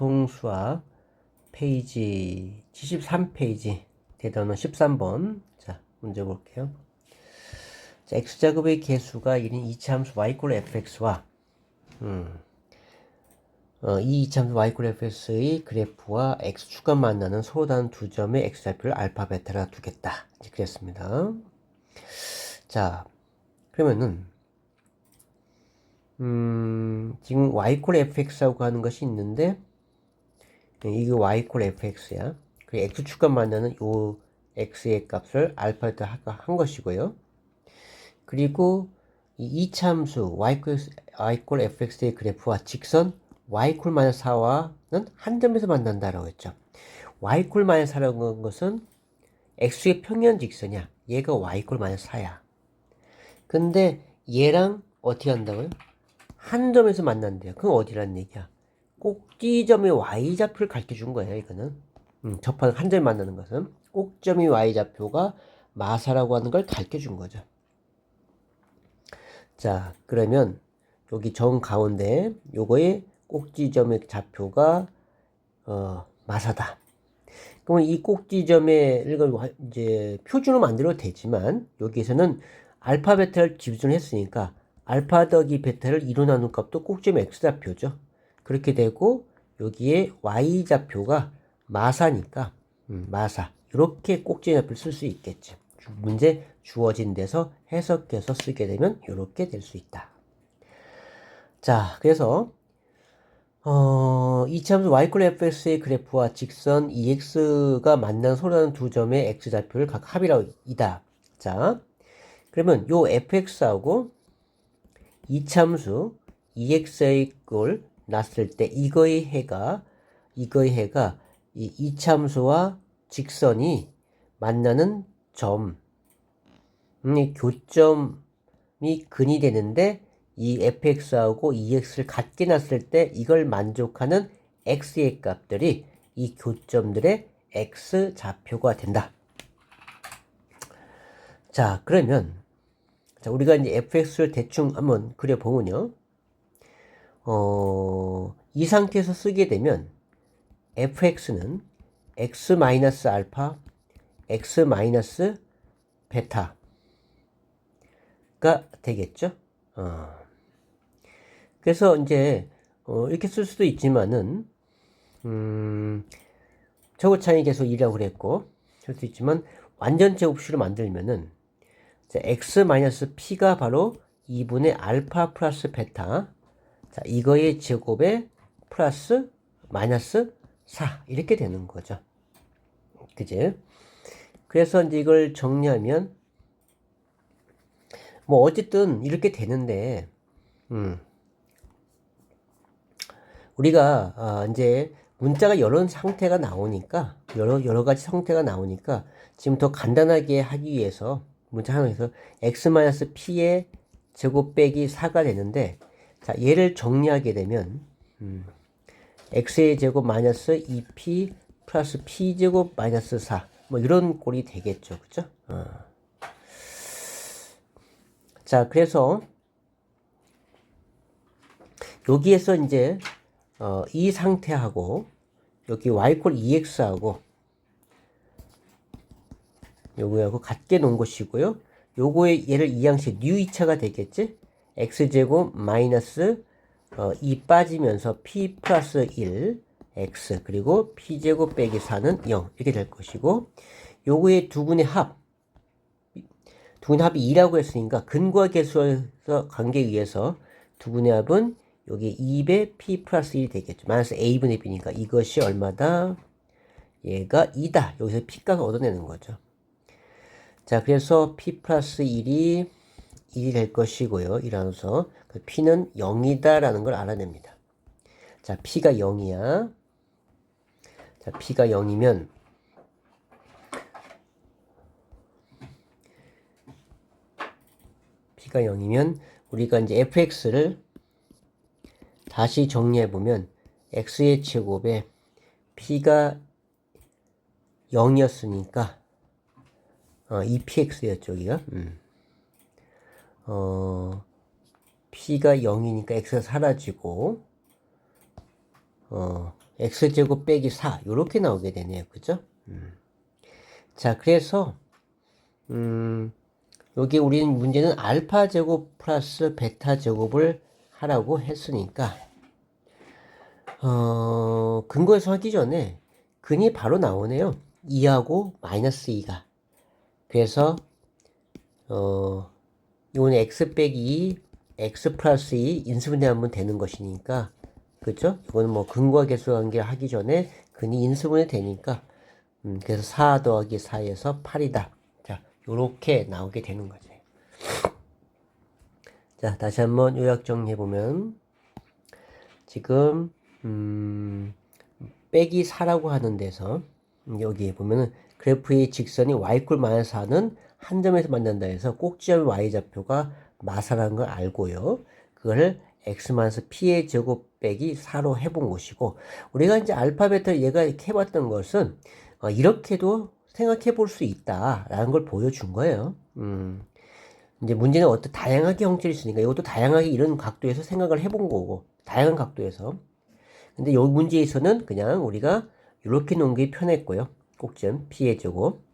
보통수학 페이지 73페이지 대단원 13번. 자, 문제 볼게요. 자, x제곱의 개수가 1인 이차함수 y = fx와 이 이차함수 y = fx의 그래프와 x축과 만나는 서로 다른 두 점의 x좌표를 알파 베타라 두겠다. 이렇게 그랬습니다. 자, 그러면은 지금 y = fx라고 하는 것이 있는데, 이게 y = fx야. 그리고 x축과 만나는 요 x의 값을 알파 베타 한 것이고요. 그리고 이 이차함수 y = fx의 그래프와 직선 y = -4와는 한 점에서 만난다라고 했죠. y = -4라고 하는 것은 x의 평면 직선이야. 얘가 y = -4야. 근데 얘랑 어떻게 한다고요? 한 점에서 만난대요. 그럼 어디라는 얘기야? 꼭지점의 y좌표를 가르쳐 준 거예요, 이거는. 접하는 한 점에 만나는 것은 꼭점의 y좌표가 마사라고 하는 걸 가르쳐 준 거죠. 자, 그러면 여기 정 가운데 요거의 꼭지점의 좌표가 마사다. 그러면 이 꼭지점의 이걸 이제 표준으로 만들어도 되지만, 여기에서는 알파 베타를 기준으로 했으니까 알파 더하기 베타를 2로 나눈 값도 꼭지점의 x좌표죠. 그렇게 되고 여기에 y좌표가 마사니까 마사, 이렇게 꼭지좌표를 쓸 수 있겠지. 문제 주어진 데서 해석해서 쓰게 되면 이렇게 될 수 있다. 자, 그래서 이차함수 y = fx의 그래프와 직선 ex가 만난 서로 다른 두 점의 x좌표를 각 합이다. 자, 그러면 요 fx하고 이차함수 ex의 걸 놨을 때 이거의 해가 이 이차함수와 직선이 만나는 점, 교점이 근이 되는데, 이 fx하고 ex를 같게 놨을 때 이걸 만족하는 x의 값들이 이 교점들의 x좌표가 된다. 자, 그러면 자, 우리가 이제 fx를 대충 한번 그려보면요. 이 상태에서 쓰게 되면 fx는 x-알파, x-베타가 되겠죠. 그래서 이제 이렇게 쓸 수도 있지만은 저고차이 계속 2라고 그랬고, 할 수 있지만 완전체 곱수를 만들면은 x-p가 바로 2분의 알파 플러스 베타, 자, 이거의 제곱에 플러스 마이너스 4 이렇게 되는 거죠. 그지? 그래서 이제 이걸 정리하면 뭐 어쨌든 이렇게 되는데, 우리가 이제 문자가 여러 상태가 나오니까, 여러 가지 상태가 나오니까 지금 더 간단하게 하기 위해서 문자 하나에서 x-p의 제곱 빼기 4가 되는데, 자, 얘를 정리하게 되면 x의 제곱 마이너스 2p 플러스 p제곱 마이너스 4, 뭐 이런 꼴이 되겠죠. 그죠? 자, 그래서 여기에서 이제 이 상태하고 여기 y = 2x하고 요거하고 같게 놓은 것이고요. 요거에 얘를 이항식 뉴 2차가 되겠지? x제곱 마이너스 2 빠지면서 p 플러스 1 x, 그리고 p제곱 빼기 4는 0 이렇게 될 것이고, 요거의 두분의 합이 2라고 했으니까 근과 계수에서 관계에 의해서 두분의 합은 여기 2배 p 플러스 1이 되겠죠. 마이너스 a분의 b니까 이것이 얼마다? 얘가 2다. 여기서 p값을 얻어내는 거죠. 자, 그래서 p 플러스 1이 될 것이고요. 이라면서 p는 0이다 라는 걸 알아냅니다. 자, p가 0이야. 자, p가 0이면 우리가 이제 fx를 다시 정리해보면 x의 제곱에 p가 0이었으니까 2px였죠, 여기가. p가 0이니까 x가 사라지고 x제곱 빼기 4 요렇게 나오게 되네요. 그죠? 자, 그래서 여기 우리는 문제는 알파 제곱 플러스 베타 제곱을 하라고 했으니까 근거에서 하기 전에 근이 바로 나오네요. 2하고 마이너스 2가. 그래서 이거는 x 빼기 2, x 플러스 2 인수분해하면 되는 것이니까, 그죠? 이거는 뭐 근과 계수 관계 하기 전에 근이 인수분해 되니까, 그래서 4 더하기 4에서 8이다. 자, 요렇게 나오게 되는 거죠. 자, 다시 한번 요약 정리해보면, 지금, 빼기 4라고 하는 데서, 여기 보면은, 그래프의 직선이 y=-4는 한 점에서 만난다 해서 꼭지점 y좌표가 마사라는 걸 알고요. 그걸 x-p의 제곱 빼기 4로 해본 것이고, 우리가 이제 알파벳을 얘가 이렇게 해봤던 것은, 이렇게도 생각해 볼 수 있다라는 걸 보여준 거예요. 이제 문제는 어떤 다양하게 형질이 있으니까 이것도 다양하게 이런 각도에서 생각을 해본 거고, 다양한 각도에서. 근데 이 문제에서는 그냥 우리가 이렇게 놓은 게 편했고요. 꼭지점 p의 제곱.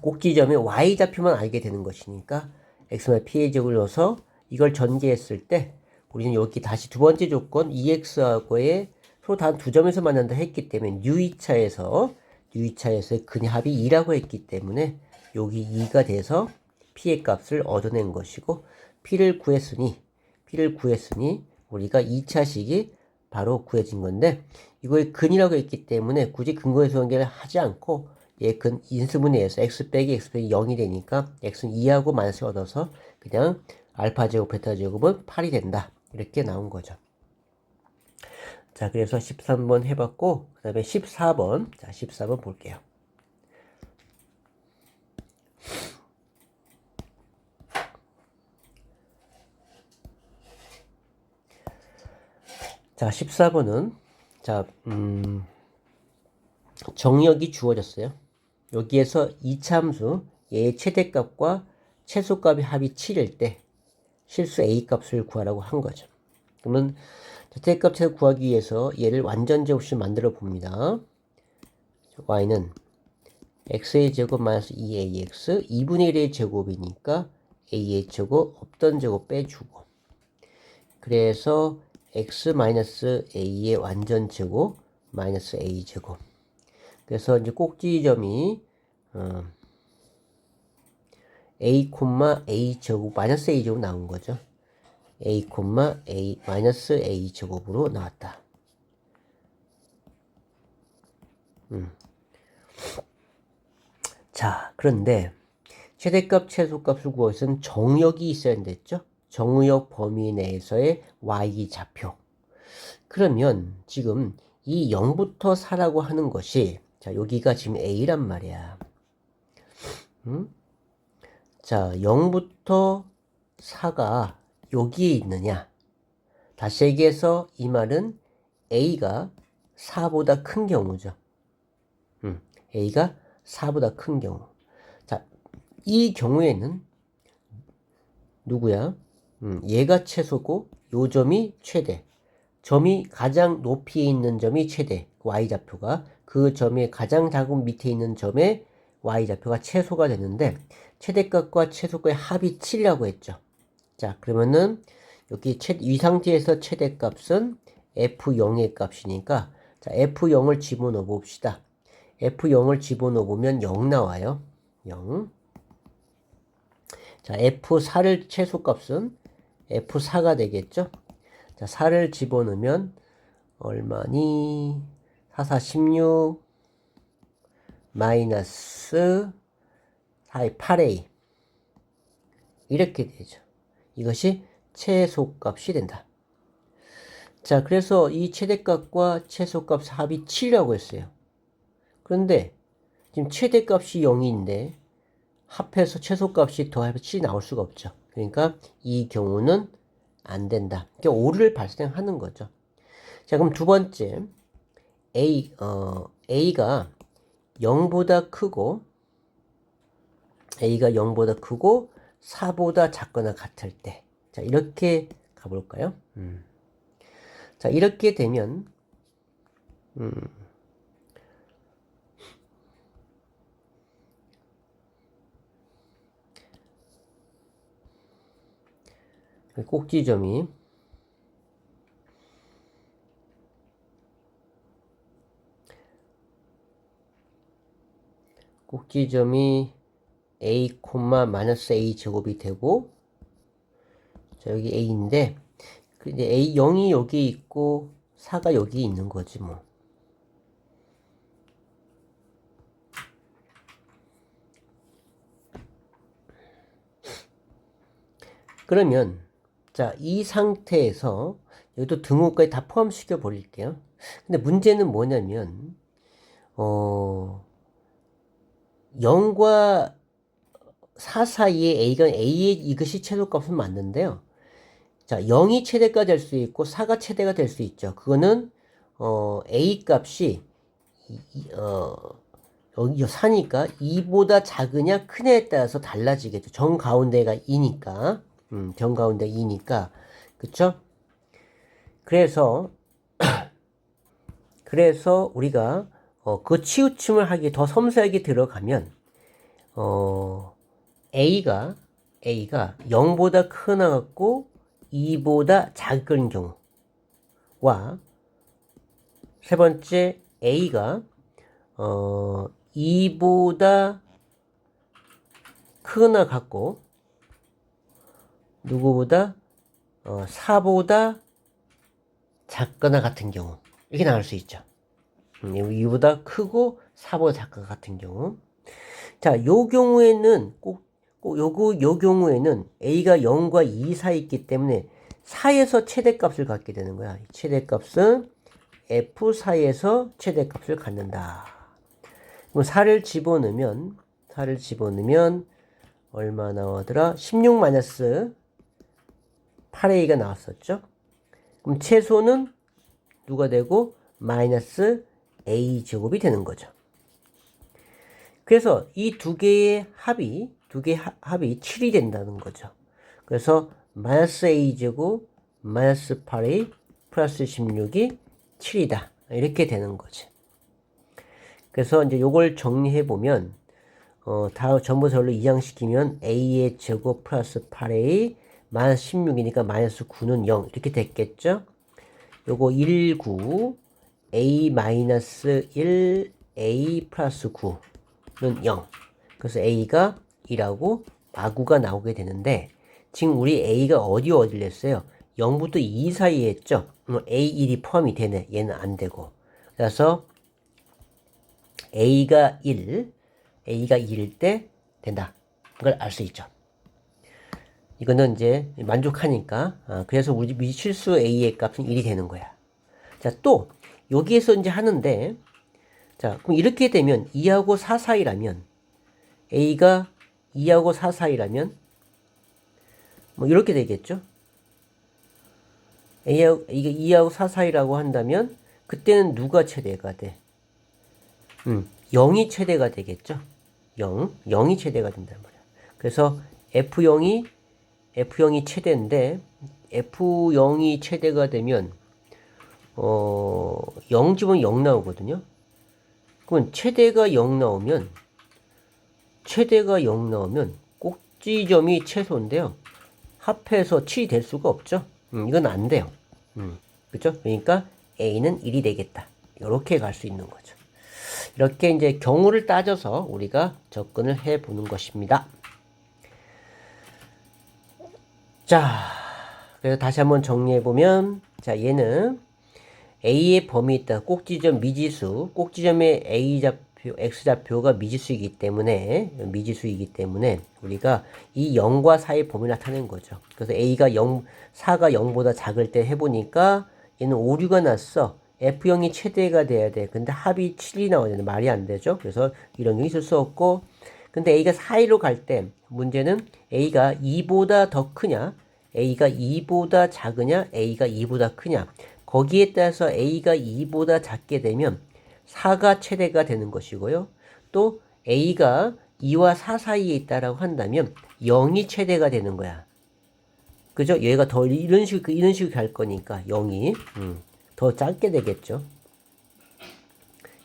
꼭지점의 y좌표만 알게 되는 것이니까 x만 p의 제곱을 넣어서 이걸 전개했을 때 우리는 여기 다시 두 번째 조건 2x하고의 서로 단 두 점에서 만난다 했기 때문에 u2차에서 근의 합이 2라고 했기 때문에 여기 2가 돼서 p의 값을 얻어낸 것이고 p를 구했으니 우리가 2차식이 바로 구해진 건데 이걸 근이라고 했기 때문에 굳이 근거에서 관계를 하지 않고 얘 근 인수분해해서 x 빼기 0이 되니까 x는 2하고 마이너스 얻어서 그냥 알파 제곱 베타 제곱은 8이 된다. 이렇게 나온 거죠. 자, 그래서 13번 해봤고 그 다음에 14번. 자, 14번 볼게요. 자, 14번은 자, 정역이 주어졌어요. 여기에서 이차함수 얘의 최대값과 최소값의 합이 7일 때 실수 a 값을 구하라고 한 거죠. 그러면 최대값 최소 구하기 위해서 얘를 완전 제곱식 만들어 봅니다. y는 x의 제곱 마이너스 2ax 2분의 1의 제곱이니까 a의 제곱 없던 제곱 빼주고 그래서 x 마이너스 a의 완전 제곱 마이너스 a 제곱. 그래서 이제 꼭지점이 a, a 제곱 마이너스 a 제곱 나온 거죠. a, a 마이너스 a 제곱으로 나왔다. 자, 그런데 최대값, 최소값을 구하기 위해서는 정역이 있어야 된댔죠. 정의역 범위 내에서의 y 좌표. 그러면 지금 이 0부터 4라고 하는 것이 자, 여기가 지금 a란 말이야. 자, 0부터 4가 여기에 있느냐? 다시 얘기해서 이 말은 a가 4보다 큰 경우죠. a가 4보다 큰 경우. 자, 이 경우에는 누구야? 얘가 최소고 요 점이 최대. 점이 가장 높이에 있는 점이 최대. y좌표가 그 점의 가장 작은 밑에 있는 점의 y좌표가 최소가 되는데 최대값과 최소값의 합이 7이라고 했죠. 자, 그러면은 여기 이 상태에서 최대값은 f0의 값이니까 자, f0을 집어넣어 봅시다. f0을 집어넣어 보면 0 나와요. 0. 자, f4를 최소값은 f4가 되겠죠. 자, 4를 집어넣으면 얼마니? 4, 4, 16 마이너스 4의 8a 이렇게 되죠. 이것이 최소값이 된다. 자, 그래서 이 최대값과 최소값 합이 7이라고 했어요. 그런데 지금 최대값이 0인데 합해서 최소값이 더해서 7이 나올 수가 없죠. 그러니까 이 경우는 안 된다. 그러니까 오류를 발생하는 거죠. 자, 그럼 두 번째 a가 0보다 크고 4보다 작거나 같을 때. 자, 이렇게 가볼까요? 자, 이렇게 되면 꼭지점이 a, 마이너스 a 제곱이 되고, 자, 여기 a인데, 이제 a 0이 여기 있고 4가 여기 있는 거지 뭐. 그러면 자, 이 상태에서 여기도 등호까지 다 포함시켜 버릴게요. 근데 문제는 뭐냐면 0과 4 사이에 a의 이것이 최소값은 맞는데요. 자, 0이 최대가 될 수 있고 4가 최대가 될 수 있죠. 그거는 a 값이 여기 4니까 2보다 작으냐 크냐에 따라서 달라지겠죠. 정 가운데가 2니까. 정 가운데 2니까. 그쵸? 그래서 우리가 그 치우침을 하기 더 섬세하게 들어가면 A가 0보다 크나 같고 2보다 작은 경우와 세 번째 A가 2보다 크나 같고 누구보다 4보다 작거나 같은 경우 이렇게 나올 수 있죠. 2보다 크고 4보다 작거나 같은 경우. 자, 요 경우에는 요 경우에는 A가 0과 2 사이 있기 때문에 4에서 최대값을 갖게 되는 거야. 최대값은 F4에서 최대값을 갖는다. 그럼 4를 집어넣으면 얼마 나오더라? 16 마이너스 8A가 나왔었죠. 그럼 최소는 누가 되고 마이너스 A 제곱이 되는 거죠. 그래서 이 두 개의 합이 7이 된다는 거죠. 그래서 마이너스 A 제곱 마이너스 8A 플러스 16이 7이다. 이렇게 되는 거지. 그래서 이제 요걸 정리해 보면 다 전부 저로 이항시키면 A의 제곱 플러스 8A 마이너스 16이니까 마이너스 9는 0 이렇게 됐겠죠. 요거 1, 9 A 마이너스 1 A 플러스 9는 0. 그래서 A가 2라고 마구가 나오게 되는데 지금 우리 A가 어디를 했어요? 0부터 2 사이에 했죠. A1이 포함이 되네. 얘는 안 되고. 그래서 A가 1일 때 된다. 그걸 알 수 있죠. 이거는 이제 만족하니까. 그래서 우리 미실수 A의 값은 1이 되는 거야. 자, 또 여기에서 이제 하는데 자, 그럼 이렇게 되면 2하고 4 사이라면 A가 2하고 4 사이라면 뭐 이렇게 되겠죠. 이게 2하고 4 사이라고 한다면 그때는 누가 최대가 돼? 0이 최대가 되겠죠. 0이 최대가 된단 말이야. 그래서 F0이 최대인데 F0이 최대가 되면 0 집으면 0 나오거든요. 그러면 최대가 0 나오면 꼭지점이 최소인데요. 합해서 7이 될 수가 없죠. 이건 안 돼요. 그렇죠? 그러니까 A는 1이 되겠다. 이렇게 갈 수 있는 거죠. 이렇게 이제 경우를 따져서 우리가 접근을 해 보는 것입니다. 자, 그래서 다시 한번 정리해 보면, 자, 얘는 A의 범위 있다. 꼭지점 미지수, 꼭지점의 X좌표가 미지수이기 때문에 우리가 이 0과 4의 범위를 나타낸 거죠. 그래서 A가 4가 0보다 작을 때 해보니까 얘는 오류가 났어. F0이 최대가 돼야 돼. 근데 합이 7이 나와야 되는데 말이 안 되죠. 그래서 이런 게 있을 수 없고, 근데 A가 4로 갈 때 문제는 A가 2보다 더 크냐, A가 2보다 작으냐, A가 2보다 크냐. 거기에 따라서 A가 2보다 작게 되면 4가 최대가 되는 것이고요. 또 A가 2와 4 사이에 있다라고 한다면 0이 최대가 되는 거야. 그죠? 얘가 더 이런 식으로 갈 거니까 0이 더 작게 되겠죠.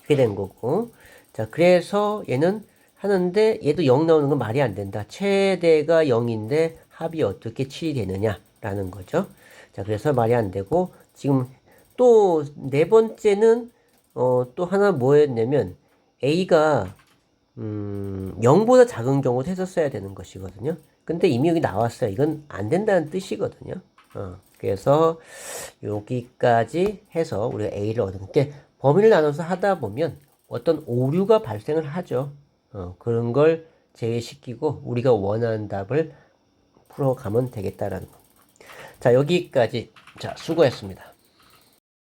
이렇게 된 거고. 자, 그래서 얘는 하는데 얘도 0 나오는 건 말이 안 된다. 최대가 0인데 합이 어떻게 7이 되느냐라는 거죠. 자, 그래서 말이 안 되고 지금 또 네 번째는 또 하나 뭐였냐면 A가 0보다 작은 경우도 했었어야 되는 것이거든요. 근데 이미 여기 나왔어요. 이건 안 된다는 뜻이거든요. 그래서 여기까지 해서 우리가 A를 얻는 게 범위를 나눠서 하다 보면 어떤 오류가 발생을 하죠. 그런 걸 제외시키고 우리가 원하는 답을 풀어가면 되겠다라는 거. 자, 여기까지. 자, 수고했습니다.